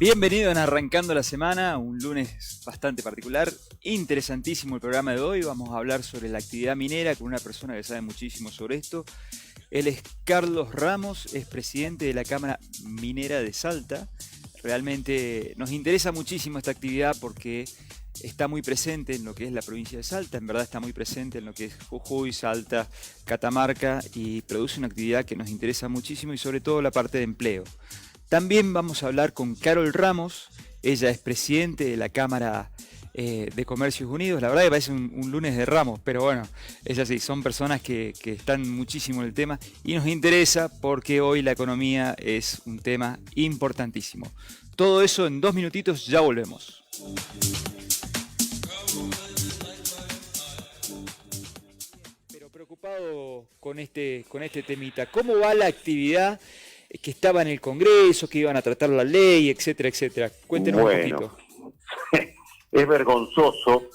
Bienvenido en Arrancando la Semana, un lunes bastante particular, interesantísimo el programa de hoy. Vamos a hablar sobre la actividad minera con una persona que sabe muchísimo sobre esto. Él es Carlos Ramos, es presidente de la Cámara Minera de Salta. Realmente nos interesa muchísimo esta actividad porque está muy presente en lo que es la provincia de Salta, en verdad está muy presente en lo que es Jujuy, Salta, Catamarca, y produce una actividad que nos interesa muchísimo y sobre todo la parte de empleo. También vamos a hablar con Carol Ramos, ella es presidente de la Cámara de Comercios Unidos. La verdad que parece un lunes de Ramos, pero bueno, es así, son personas que están muchísimo en el tema y nos interesa porque hoy la economía es un tema importantísimo. Todo eso en 2 minutitos, ya volvemos. Pero preocupado con este temita, ¿cómo va la actividad que estaba en el Congreso, que iban a tratar la ley, etcétera, etcétera? Cuéntenos un poquito. Es vergonzoso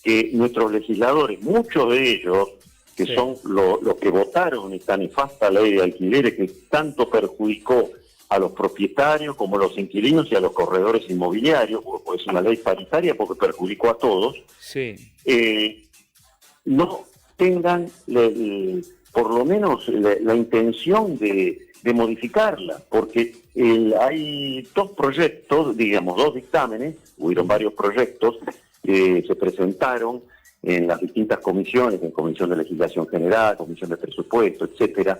que nuestros legisladores, muchos de ellos, que sí, son los que votaron esta nefasta ley de alquileres que tanto perjudicó a los propietarios como a los inquilinos y a los corredores inmobiliarios, porque es una ley paritaria porque perjudicó a todos, sí, no tengan por lo menos la intención de modificarla, porque hay dos proyectos, digamos, dos dictámenes, hubieron varios proyectos que se presentaron en las distintas comisiones, en Comisión de Legislación General, Comisión de Presupuesto, etcétera,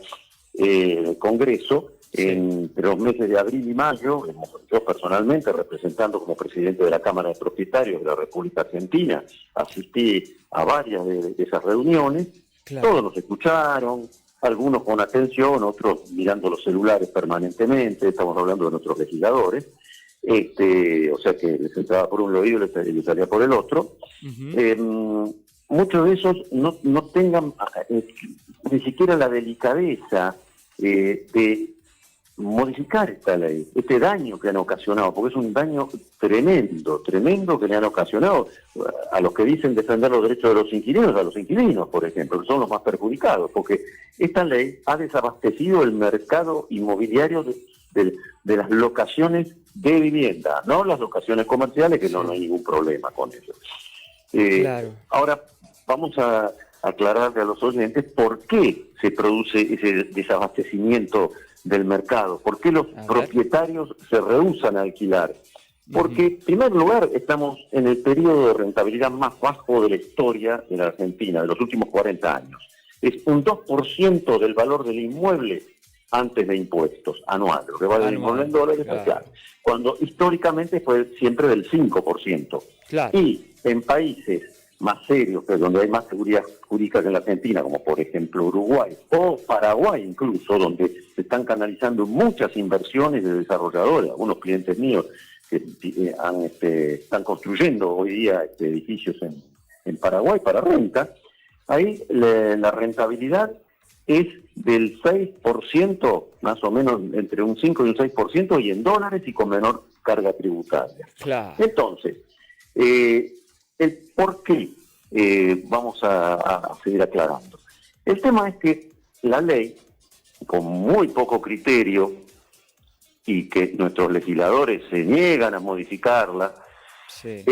en el Congreso, sí, entre los meses de abril y mayo. Yo personalmente, representando como presidente de la Cámara de Propietarios de la República Argentina, asistí a varias de esas reuniones. Claro. Todos nos escucharon, algunos con atención, otros mirando los celulares permanentemente. Estamos hablando de nuestros legisladores, o sea que les entraba por un oído y les salía por el otro. Uh-huh. Muchos de esos no tengan ni siquiera la delicadeza de modificar esta ley, este daño que han ocasionado, porque es un daño tremendo que le han ocasionado a los que dicen defender los derechos de los inquilinos, a los inquilinos, por ejemplo, que son los más perjudicados, porque esta ley ha desabastecido el mercado inmobiliario de las locaciones de vivienda, no las locaciones comerciales, que no hay ningún problema con eso. Claro. Ahora vamos a aclararle a los oyentes por qué se produce ese desabastecimiento del mercado, por qué los propietarios se rehúsan a alquilar. Porque, en primer lugar, estamos en el periodo de rentabilidad más bajo de la historia de la Argentina, de los últimos 40 años. Es un 2% del valor del inmueble antes de impuestos, anual, lo que vale el inmueble en dólares, claro, cuando históricamente fue siempre del 5%. Claro. Y en países más serios, que es donde hay más seguridad jurídica que en la Argentina, como por ejemplo Uruguay o Paraguay incluso, donde se están canalizando muchas inversiones de desarrolladores, algunos clientes míos que están construyendo hoy día edificios en Paraguay para renta. Ahí la rentabilidad es del 6%, más o menos entre un 5 y un 6%, y en dólares y con menor carga tributaria. Claro. Entonces, el por qué vamos a seguir aclarando. El tema es que la ley, con muy poco criterio, y que nuestros legisladores se niegan a modificarla, sí,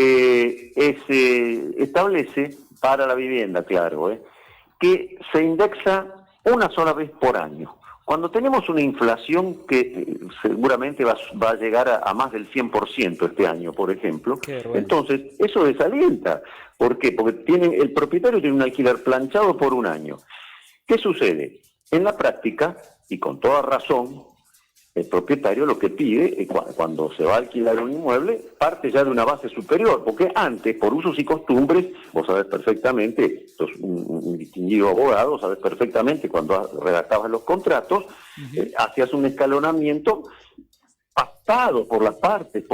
establece para la vivienda, claro, que se indexa una sola vez por año. Cuando tenemos una inflación que seguramente va a llegar a más del 100% este año, por ejemplo, bueno, entonces eso desalienta. ¿Por qué? Porque el propietario tiene un alquiler planchado por un año. ¿Qué sucede? En la práctica, y con toda razón, el propietario lo que pide, cuando se va a alquilar un inmueble, parte ya de una base superior, porque antes, por usos y costumbres, vos sabés perfectamente, sos un distinguido abogado, sabés perfectamente cuando redactabas los contratos, hacías un escalonamiento pactado por las partes,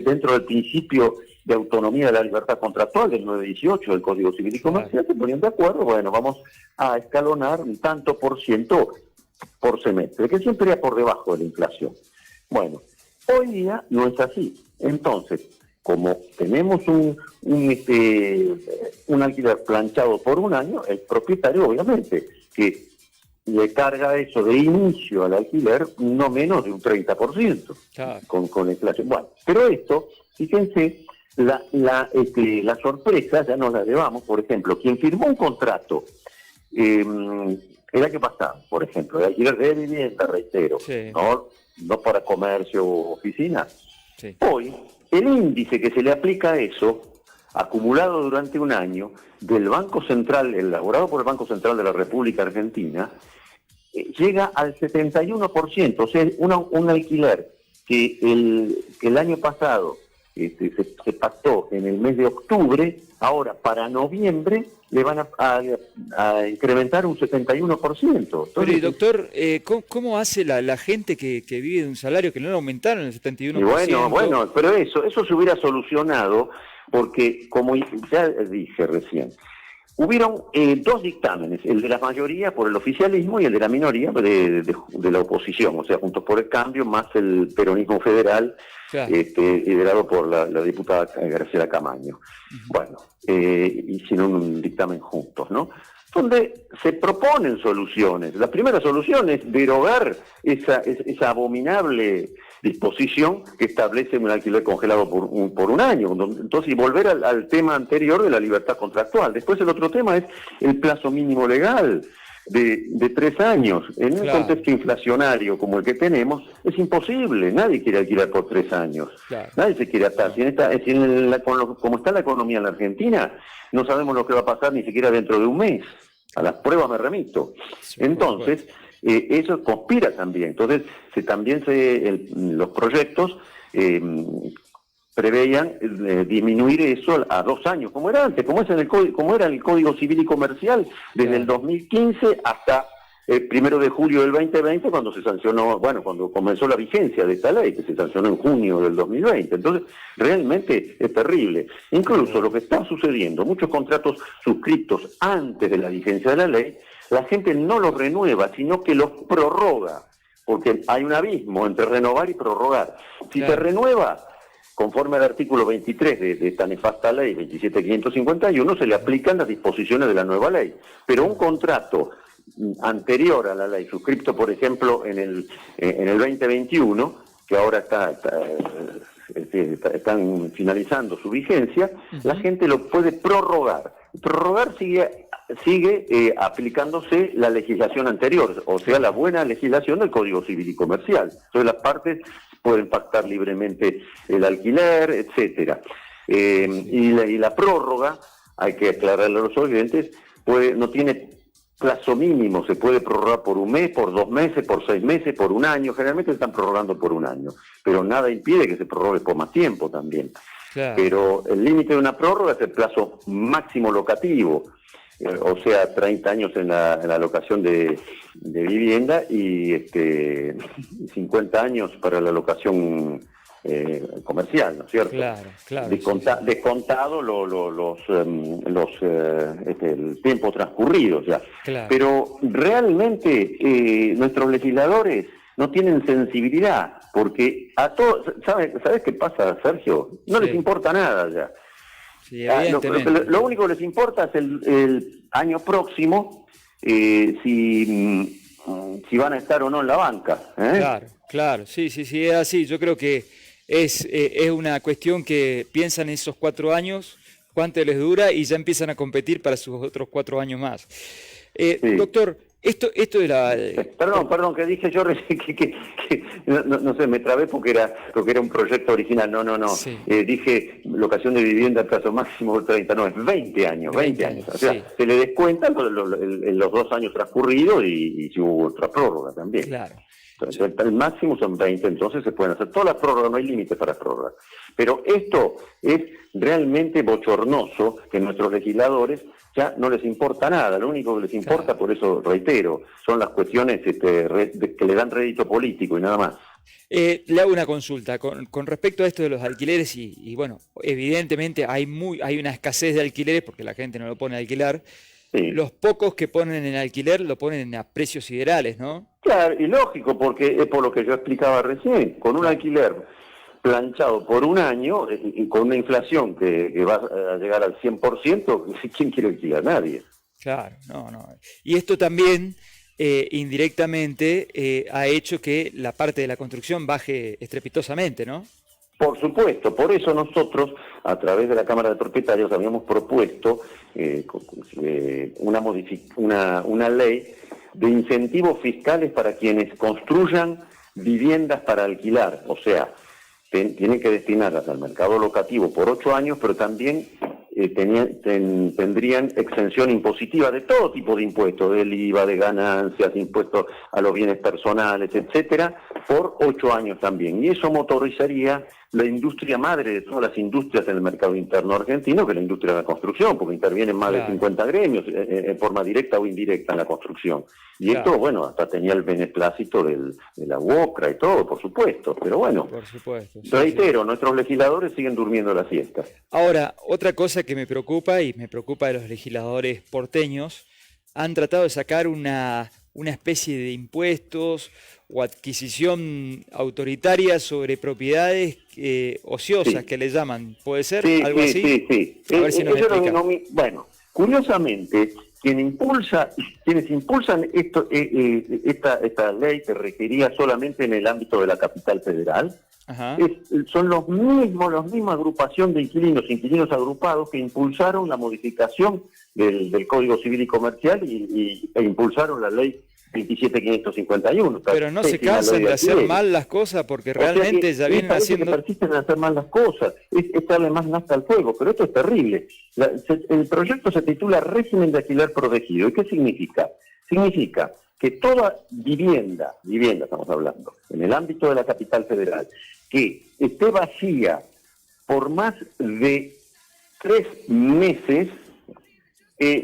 dentro del principio de autonomía de la libertad contractual del 918 del Código Civil y Comercial. Se ponían de acuerdo, bueno, vamos a escalonar un tanto por ciento por semestre, que siempre era por debajo de la inflación. Bueno, hoy día no es así. Entonces, como tenemos un alquiler planchado por un año, el propietario, obviamente, que le carga eso de inicio al alquiler no menos de un 30%, Claro. con inflación. Bueno, pero esto, fíjense, la sorpresa ya nos la llevamos. Por ejemplo, quien firmó un contrato el año pasado, por ejemplo, de alquiler de vivienda, reitero, Sí. no para comercio o oficina, Sí. hoy el índice que se le aplica a eso, acumulado durante un año, del Banco Central, elaborado por el Banco Central de la República Argentina, llega al 71%, o sea, un alquiler que el año pasado se pactó en el mes de octubre, ahora para noviembre le van a incrementar un 71%. Pero, Entonces, y doctor, ¿cómo hace la gente que vive de un salario que no le aumentaron el 71%? y bueno, pero eso se hubiera solucionado porque, como ya dije recién, hubieron dos dictámenes, el de la mayoría por el oficialismo y el de la minoría de la oposición, o sea, Juntos por el Cambio, más el peronismo federal, Claro. liderado por la diputada Graciela Camaño. Bueno, hicieron un dictamen juntos, ¿no? Donde se proponen soluciones. La primera solución es derogar esa abominable disposición que establece un alquiler congelado por un año. Entonces, y volver al tema anterior de la libertad contractual. Después el otro tema es el plazo mínimo legal de 3 años. En un contexto inflacionario como el que tenemos, es imposible. Nadie quiere alquilar por 3 años. Claro. Nadie se quiere atar. Como está la economía en la Argentina, no sabemos lo que va a pasar ni siquiera dentro de un mes. A las pruebas me remito. Entonces, eso conspira también. Entonces, los proyectos preveían disminuir eso a 2 años, como era antes, como era el Código Civil y Comercial, desde el 2015 hasta el 1 de julio del 2020, cuando se sancionó, cuando comenzó la vigencia de esta ley, que se sancionó en junio del 2020. Entonces, realmente es terrible. Incluso lo que está sucediendo, muchos contratos suscritos antes de la vigencia de la ley, la gente no los renueva, sino que los prorroga, porque hay un abismo entre renovar y prorrogar. Si se renueva, conforme al artículo 23 de esta nefasta ley 27.551, se le aplican las disposiciones de la nueva ley. Pero un contrato anterior a la ley, suscripto por ejemplo en el 2021, que ahora están finalizando su vigencia, la gente lo puede prorrogar. Prorrogar sigue aplicándose la legislación anterior, o sea, la buena legislación del Código Civil y Comercial. Entonces las partes pueden pactar libremente el alquiler, etcétera. Y la prórroga, hay que aclararle a los oyentes, no tiene plazo mínimo, se puede prorrogar por un mes, por 2 meses, por 6 meses, por un año. Generalmente se están prorrogando por un año, pero nada impide que se prorrogue por más tiempo también. Claro. Pero el límite de una prórroga es el plazo máximo locativo, o sea, 30 años en la locación de vivienda y 50 años para la locación comercial, ¿no es cierto? Claro. Descontado el tiempo transcurrido ya. Claro. Pero realmente nuestros legisladores no tienen sensibilidad, porque a todos, ¿sabes qué pasa, Sergio? No les importa nada ya. Sí, evidentemente. Lo único que les importa es el año próximo, si van a estar o no en la banca. Claro, sí, es así. Yo creo que es una cuestión que piensan esos 4 años, cuánto les dura y ya empiezan a competir para sus otros 4 años más. Sí. Doctor, esto de la... Perdón, que dije yo recién que no sé, me trabé porque era un proyecto original. No. Sí. Dije locación de vivienda a plazo máximo de 30, no, es 20 años. 20 años. O sea, sí. Se le descuentan los 2 años transcurridos y si hubo otra prórroga también. Claro. Entonces, el máximo son 20, entonces se pueden hacer todas las prórrogas, no hay límite para prórrogas. Pero esto es realmente bochornoso, que nuestros legisladores ya no les importa nada. Lo único que les importa, por eso reitero, son las cuestiones que le dan rédito político y nada más. Le hago una consulta con respecto a esto de los alquileres y bueno, evidentemente hay una escasez de alquileres porque la gente no lo pone a alquilar. Sí. Los pocos que ponen en alquiler lo ponen a precios siderales, ¿no? Claro, y lógico, porque es por lo que yo explicaba recién, con un alquiler planchado por un año y con una inflación que va a llegar al 100%, ¿quién quiere alquilar? Nadie. Claro, no. Y esto también indirectamente ha hecho que la parte de la construcción baje estrepitosamente, ¿no? Por supuesto, por eso nosotros, a través de la Cámara de Propietarios, habíamos propuesto una ley de incentivos fiscales para quienes construyan viviendas para alquilar. O sea, tienen que destinarlas al mercado locativo por 8 años, pero también tendrían exención impositiva de todo tipo de impuestos, del IVA, de ganancias, impuestos a los bienes personales, etcétera, por 8 años también. Y eso motorizaría la industria madre de todas las industrias en el mercado interno argentino, que es la industria de la construcción, porque intervienen más de 50 gremios en forma directa o indirecta en la construcción. Y esto, bueno, hasta tenía el beneplácito de la UOCRA y todo, por supuesto. Pero bueno, por supuesto, reitero, nuestros legisladores siguen durmiendo la siesta. Ahora, otra cosa que me preocupa, y me preocupa de los legisladores porteños, han tratado de sacar una especie de impuestos o adquisición autoritaria sobre propiedades ociosas, que le llaman. ¿Puede ser algo así? Sí. A ver si nos explica. Bueno, curiosamente, quienes impulsan esta ley que requería solamente en el ámbito de la capital federal, son la misma agrupación de inquilinos agrupados que impulsaron la modificación del Código Civil y Comercial e impulsaron la ley 27.551. Pero no se cansan de hacer mal las cosas, porque realmente ya vienen haciendo... Que persisten en hacer mal las cosas, es darle más nafta al fuego, pero esto es terrible. El proyecto se titula Régimen de Alquiler Protegido. ¿Y qué significa? Significa que toda vivienda estamos hablando, en el ámbito de la capital federal, que esté vacía por más de 3 meses,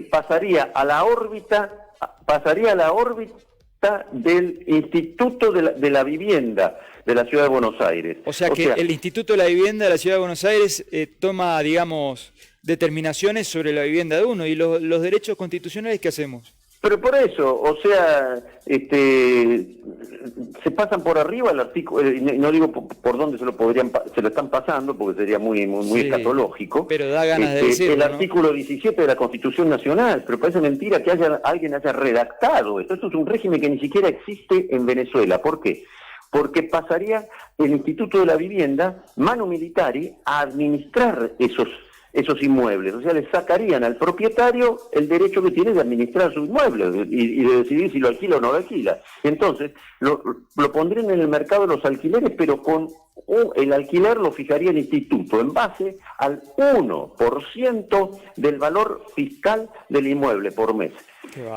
pasaría a la órbita del Instituto de la Vivienda de la Ciudad de Buenos Aires. O sea que el Instituto de la Vivienda de la Ciudad de Buenos Aires toma, digamos, determinaciones sobre la vivienda de uno, y los derechos constitucionales, ¿qué hacemos? Pero por eso, o sea, se pasan por arriba el artículo, no digo por dónde se lo están pasando, porque sería muy escatológico. Pero da ganas de decirlo, el artículo 17 de la Constitución Nacional, pero parece mentira que alguien haya redactado esto. Esto es un régimen que ni siquiera existe en Venezuela. ¿Por qué? Porque pasaría el Instituto de la Vivienda, manu militari, a administrar esos inmuebles. O sea, le sacarían al propietario el derecho que tiene de administrar su inmueble y de decidir si lo alquila o no lo alquila. Entonces, lo pondrían en el mercado de los alquileres, pero el alquiler lo fijaría el instituto en base al 1% del valor fiscal del inmueble por mes.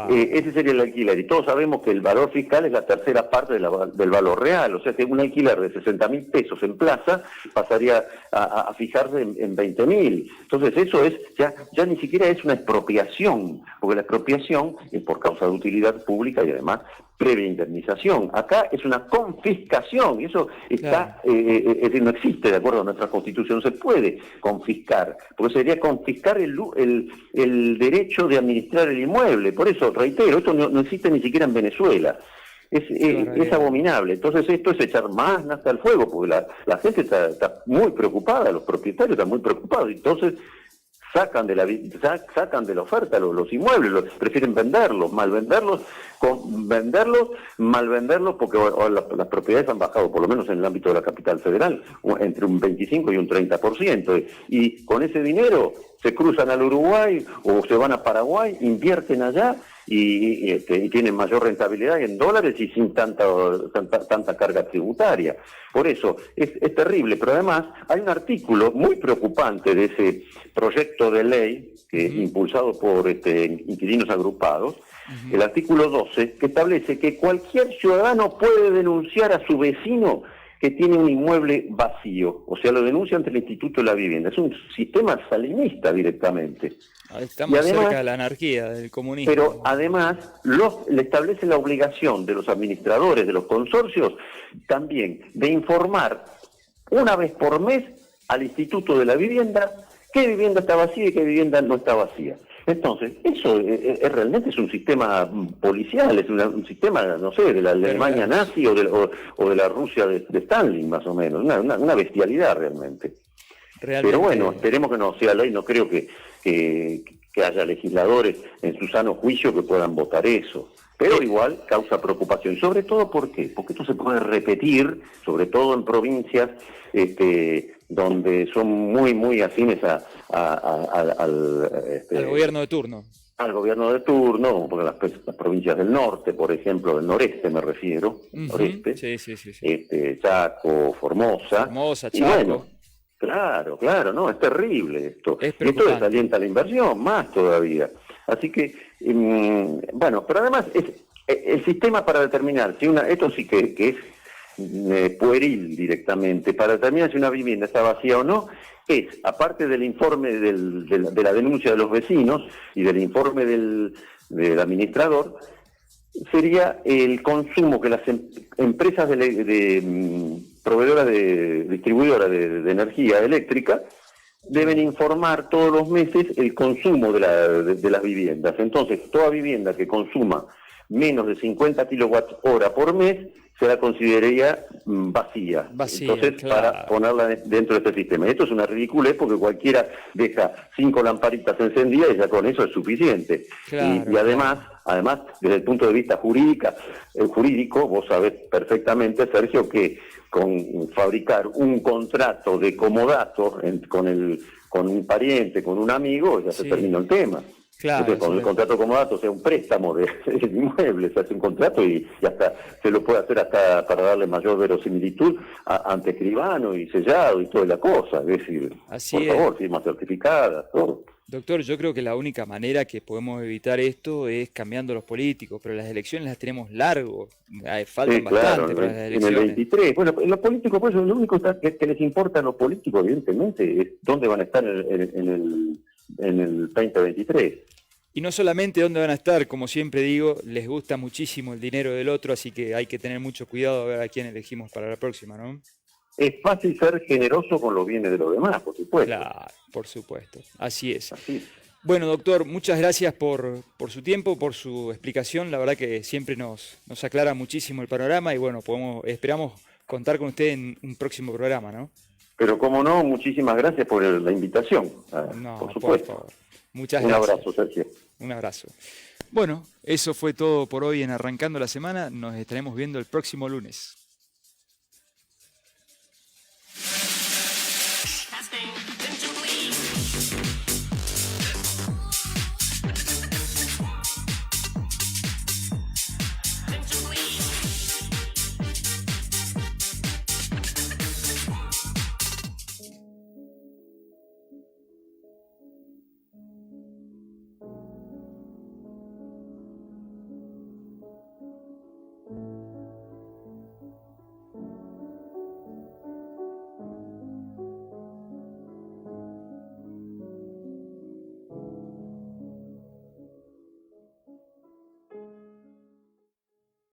Ese sería el alquiler, y todos sabemos que el valor fiscal es la tercera parte del valor real. O sea que un alquiler de 60.000 pesos en plaza pasaría a fijarse en 20.000. Entonces eso ya ni siquiera es una expropiación, porque la expropiación es por causa de utilidad pública y además previa indemnización. Acá es una confiscación, y eso está, no existe de acuerdo a nuestra Constitución. No se puede confiscar, porque sería confiscar el derecho de administrar el inmueble. Por eso, reitero, esto no existe ni siquiera en Venezuela. Es abominable. Entonces esto es echar más nafta al fuego, porque la gente está muy preocupada, los propietarios están muy preocupados. Entonces sacan de la oferta los inmuebles, prefieren venderlos, malvenderlos, porque las propiedades han bajado, por lo menos en el ámbito de la capital federal, entre un 25 y un 30%, y con ese dinero se cruzan al Uruguay o se van a Paraguay, invierten allá y tienen mayor rentabilidad en dólares y sin tanta carga tributaria. Por eso es terrible, pero además hay un artículo muy preocupante de ese proyecto de ley impulsado por inquilinos agrupados, el artículo 12, que establece que cualquier ciudadano puede denunciar a su vecino que tiene un inmueble vacío, o sea, lo denuncia ante el Instituto de la Vivienda. Es un sistema salinista directamente. Estamos además, cerca de la anarquía, del comunismo. Pero además le establece la obligación de los administradores de los consorcios también de informar una vez por mes al Instituto de la Vivienda qué vivienda está vacía y qué vivienda no está vacía. Entonces, eso realmente es un sistema policial, es un sistema, no sé, de la Alemania nazi o de la Rusia de Stalin, más o menos, una bestialidad realmente. Pero bueno, esperemos que no sea ley, no creo que haya legisladores en su sano juicio que puedan votar eso. Pero igual causa preocupación. ¿Sobre todo por qué? Porque esto se puede repetir, sobre todo en provincias donde son muy afines al gobierno de turno. Al gobierno de turno, porque las provincias del norte, por ejemplo, del noreste me refiero, noreste, Sí. Chaco, Formosa. Formosa, Y Chaco. bueno, claro, no, es terrible esto. Es Y esto preocupante. desalienta la inversión, más todavía. Así que, bueno, pero además el sistema para determinar, esto sí que es pueril directamente, para determinar si una vivienda está vacía o no, es, aparte del informe de la denuncia de los vecinos y del informe del administrador, sería el consumo que las empresas proveedoras distribuidoras de energía eléctrica deben informar todos los meses el consumo de las viviendas. Entonces, toda vivienda que consuma menos de 50 kWh por mes se la consideraría vacía. Entonces, claro, para ponerla dentro de este sistema. Esto es una ridiculez porque cualquiera deja 5 lamparitas encendidas y ya con eso es suficiente. Claro, y además, desde el punto de vista jurídico, vos sabés perfectamente, Sergio, que con fabricar un contrato de comodato con un pariente, con un amigo, ya se terminó el tema. Claro, entonces, con el contrato de comodato, sea un préstamo de inmueble, se hace un contrato y hasta se lo puede hacer hasta para darle mayor verosimilitud ante escribano y sellado y toda la cosa. Es decir, por favor, firmas certificadas, todo. Doctor, yo creo que la única manera que podemos evitar esto es cambiando a los políticos, pero las elecciones las tenemos largo, faltan bastante para las elecciones. En el 23. Bueno, los políticos, pues lo único que les importa a los políticos, evidentemente, es dónde van a estar en el 2023. Y no solamente dónde van a estar, como siempre digo, les gusta muchísimo el dinero del otro, así que hay que tener mucho cuidado a ver a quién elegimos para la próxima, ¿no? Es fácil ser generoso con los bienes de los demás, por supuesto. Claro, por supuesto, así es. Así es. Bueno, doctor, muchas gracias por su tiempo, por su explicación, la verdad que siempre nos aclara muchísimo el panorama y bueno, esperamos contar con usted en un próximo programa, ¿no? Pero como no, muchísimas gracias por la invitación, por supuesto. Por favor. Muchas gracias. Un abrazo, Sergio. Un abrazo. Bueno, eso fue todo por hoy en Arrancando la Semana. Nos estaremos viendo el próximo lunes.